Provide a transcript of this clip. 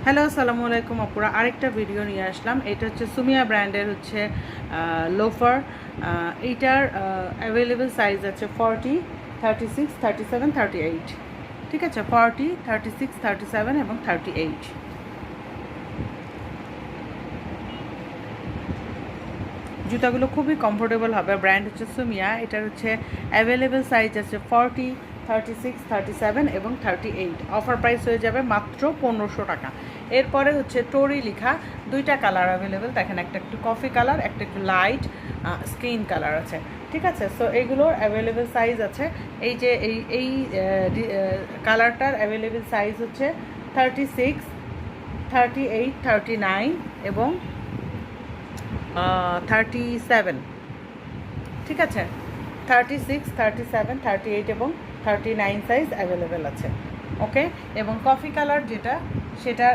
Hello, আসসালামু আলাইকুম আপুরা। আরেকটা ভিডিও নিয়ে আসলাম। এটা হচ্ছে সুমিয়া ব্র্যান্ডের হচ্ছে লোফার। এইটার অ্যাভেলেবেল সাইজ আছে 40, 36, 37, 38। ঠিক আছে, 40, 36, 37 এবং 38। জুতাগুলো খুবই কমফোর্টেবল হবে। ব্র্যান্ড হচ্ছে সুমিয়া। এটার হচ্ছে অ্যাভেলেবেল সাইজ আছে 40, 36, 37 এবং 38। অফার প্রাইস হয়ে যাবে মাত্র 1500 টাকা। এরপরে হচ্ছে টোরি লেখা দুইটা কালার অ্যাভেলেবেল। দেখেন, একটা একটু কফি কালার, একটা একটু লাইট স্কিন কালার আছে। ঠিক আছে, সো এইগুলোর অ্যাভেলেবেল সাইজ আছে। এই যে এই কালারটার অ্যাভেলেবেল সাইজ হচ্ছে 36, 38, 39 এবং 37। ঠিক আছে, 36, 37, 38 এবং 39 সাইজ অ্যাভেলেবেল আছে। ওকে, এবং কফি কালার যেটা, সেটা